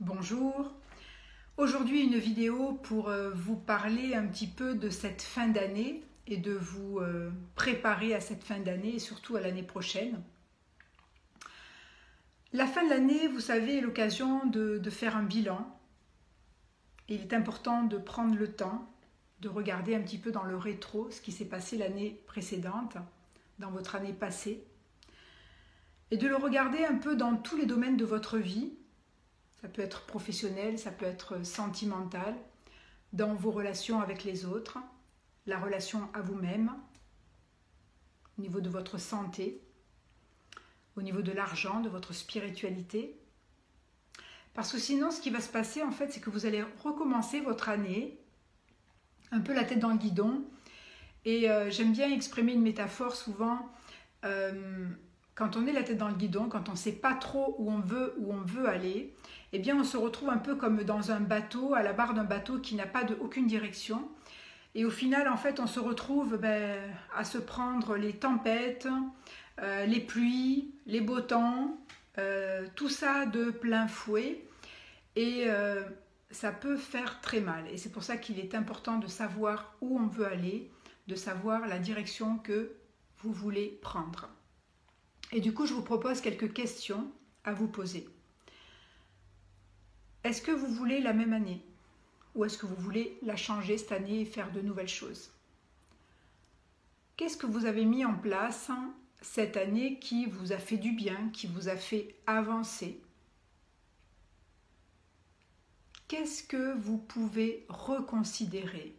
Bonjour, aujourd'hui une vidéo pour vous parler un petit peu de cette fin d'année et de vous préparer à cette fin d'année et surtout à l'année prochaine. La fin de l'année, vous savez, est l'occasion de faire un bilan. Il est important de prendre le temps de regarder un petit peu dans le rétro ce qui s'est passé l'année précédente, dans votre année passée, et de le regarder un peu dans tous les domaines de votre vie. Ça peut être professionnel, ça peut être sentimental, dans vos relations avec les autres, la relation à vous-même, au niveau de votre santé, au niveau de l'argent, de votre spiritualité. Parce que sinon, ce qui va se passer, en fait, c'est que vous allez recommencer votre année, un peu la tête dans le guidon. Et j'aime bien exprimer une métaphore souvent. Quand on est la tête dans le guidon, quand on ne sait pas trop où on veut aller, eh bien on se retrouve un peu comme dans un bateau, à la barre d'un bateau qui n'a pas aucune direction. Et au final, en fait, on se retrouve à se prendre les tempêtes, les pluies, les beaux temps, tout ça de plein fouet. Et ça peut faire très mal. Et c'est pour ça qu'il est important de savoir où on veut aller, de savoir la direction que vous voulez prendre. Et du coup, je vous propose quelques questions à vous poser. Est-ce que vous voulez la même année? Ou est-ce que vous voulez la changer cette année et faire de nouvelles choses? Qu'est-ce que vous avez mis en place cette année qui vous a fait du bien, qui vous a fait avancer? Qu'est-ce que vous pouvez reconsidérer?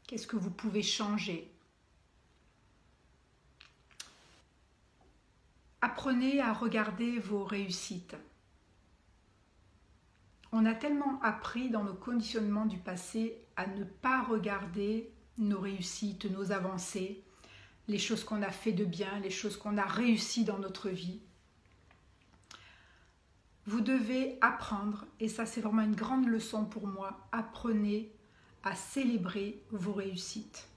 Qu'est-ce que vous pouvez changer? Apprenez à regarder vos réussites. On a tellement appris dans nos conditionnements du passé à ne pas regarder nos réussites, nos avancées, les choses qu'on a fait de bien, les choses qu'on a réussies dans notre vie. Vous devez apprendre, et ça c'est vraiment une grande leçon pour moi, apprenez à célébrer vos réussites.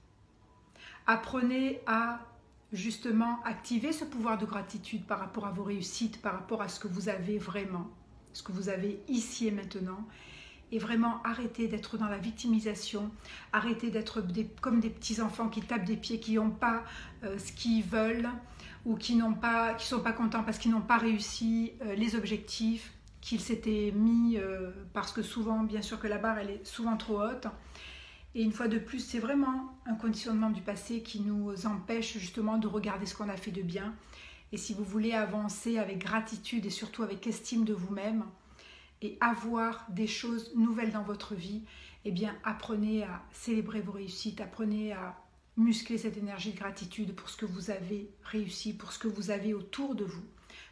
Apprenez à justement activer ce pouvoir de gratitude par rapport à vos réussites, par rapport à ce que vous avez vraiment, ce que vous avez ici et maintenant, et vraiment arrêtez d'être dans la victimisation, arrêtez d'être comme des petits enfants qui tapent des pieds, qui n'ont pas ce qu'ils veulent, ou qui ne sont pas contents parce qu'ils n'ont pas réussi les objectifs qu'ils s'étaient mis, parce que souvent, bien sûr que la barre elle est souvent trop haute. Et une fois de plus, c'est vraiment un conditionnement du passé qui nous empêche justement de regarder ce qu'on a fait de bien. Et si vous voulez avancer avec gratitude et surtout avec estime de vous-même et avoir des choses nouvelles dans votre vie, eh bien apprenez à célébrer vos réussites, apprenez à muscler cette énergie de gratitude pour ce que vous avez réussi, pour ce que vous avez autour de vous.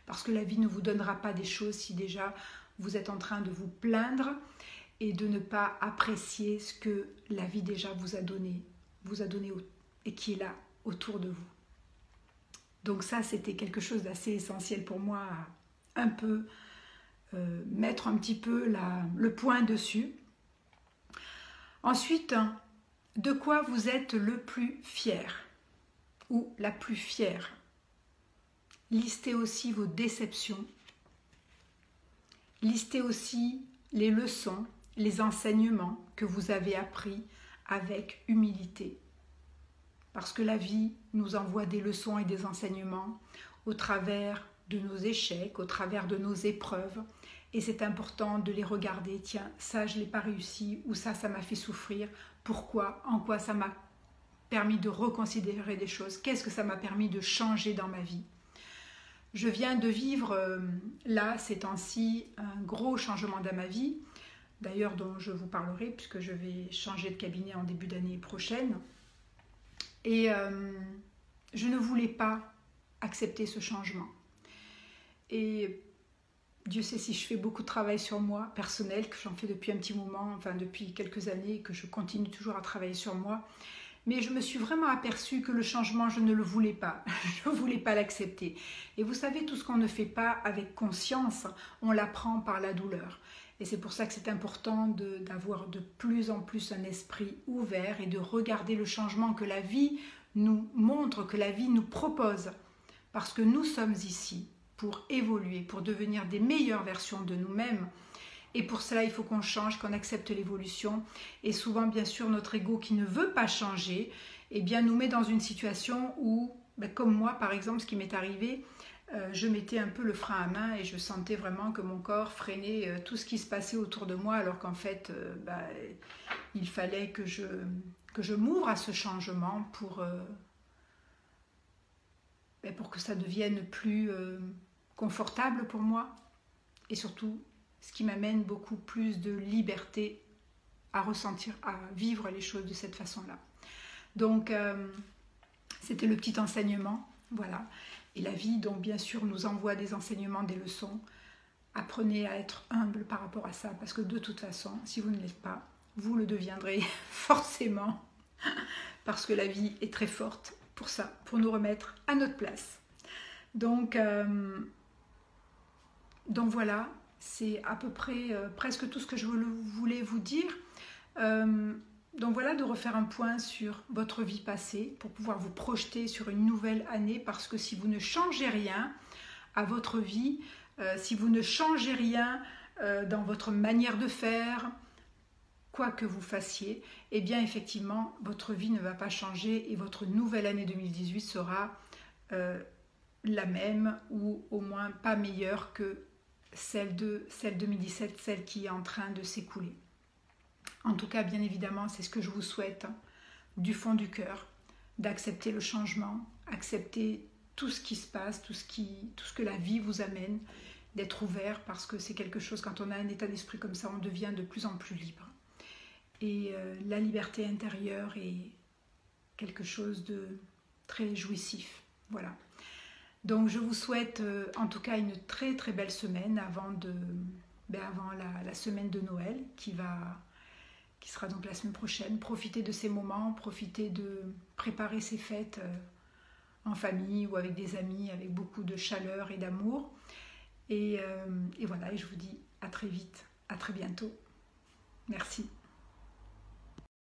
Parce que la vie ne vous donnera pas des choses si déjà vous êtes en train de vous plaindre et de ne pas apprécier ce que la vie déjà vous a donné et qui est là autour de vous. Donc ça, c'était quelque chose d'assez essentiel pour moi, à un peu mettre un petit peu le point dessus. Ensuite, de quoi vous êtes le plus fier ou la plus fière? Listez aussi vos déceptions. Listez aussi les leçons, les enseignements que vous avez appris avec humilité. Parce que la vie nous envoie des leçons et des enseignements au travers de nos échecs, au travers de nos épreuves. Et c'est important de les regarder. Tiens, ça, je ne l'ai pas réussi, ou ça m'a fait souffrir. Pourquoi? En quoi ça m'a permis de reconsidérer des choses? Qu'est-ce que ça m'a permis de changer dans ma vie? Je viens de vivre, là, ces temps-ci, un gros changement dans ma vie, d'ailleurs dont je vous parlerai puisque je vais changer de cabinet en début d'année prochaine. Et je ne voulais pas accepter ce changement. Et Dieu sait si je fais beaucoup de travail sur moi, personnel, que j'en fais depuis un petit moment, enfin depuis quelques années, et que je continue toujours à travailler sur moi. Mais je me suis vraiment aperçue que le changement, je ne le voulais pas. Je ne voulais pas l'accepter. Et vous savez, tout ce qu'on ne fait pas avec conscience, on l'apprend par la douleur. Et c'est pour ça que c'est important d'avoir de plus en plus un esprit ouvert et de regarder le changement que la vie nous montre, que la vie nous propose. Parce que nous sommes ici pour évoluer, pour devenir des meilleures versions de nous-mêmes. Et pour cela, il faut qu'on change, qu'on accepte l'évolution. Et souvent, bien sûr, notre ego qui ne veut pas changer, eh bien, nous met dans une situation où, comme moi, par exemple, ce qui m'est arrivé, je mettais un peu le frein à main et je sentais vraiment que mon corps freinait tout ce qui se passait autour de moi, alors qu'en fait, il fallait que je m'ouvre à ce changement pour que ça devienne plus confortable pour moi et surtout ce qui m'amène beaucoup plus de liberté à ressentir, à vivre les choses de cette façon-là. Donc, c'était le petit enseignement, voilà. Et la vie, donc, bien sûr, nous envoie des enseignements, des leçons. Apprenez à être humble par rapport à ça, parce que de toute façon, si vous ne l'êtes pas, vous le deviendrez forcément, parce que la vie est très forte pour ça, pour nous remettre à notre place. Donc voilà, c'est à peu près presque tout ce que je voulais vous dire. Donc voilà, de refaire un point sur votre vie passée pour pouvoir vous projeter sur une nouvelle année, parce que si vous ne changez rien à votre vie, si vous ne changez rien dans votre manière de faire, quoi que vous fassiez, eh bien effectivement, votre vie ne va pas changer et votre nouvelle année 2018 sera la même ou au moins pas meilleure que celle 2017, celle qui est en train de s'écouler. En tout cas, bien évidemment, c'est ce que je vous souhaite du fond du cœur, d'accepter le changement, accepter tout ce qui se passe, tout ce que la vie vous amène, d'être ouvert, parce que c'est quelque chose, quand on a un état d'esprit comme ça, on devient de plus en plus libre. Et la liberté intérieure est quelque chose de très jouissif. Voilà. Donc je vous souhaite en tout cas une très très belle semaine avant la semaine de Noël qui sera donc la semaine prochaine. Profitez de ces moments, profitez de préparer ces fêtes en famille ou avec des amis, avec beaucoup de chaleur et d'amour. Et voilà, et je vous dis à très vite, à très bientôt. Merci.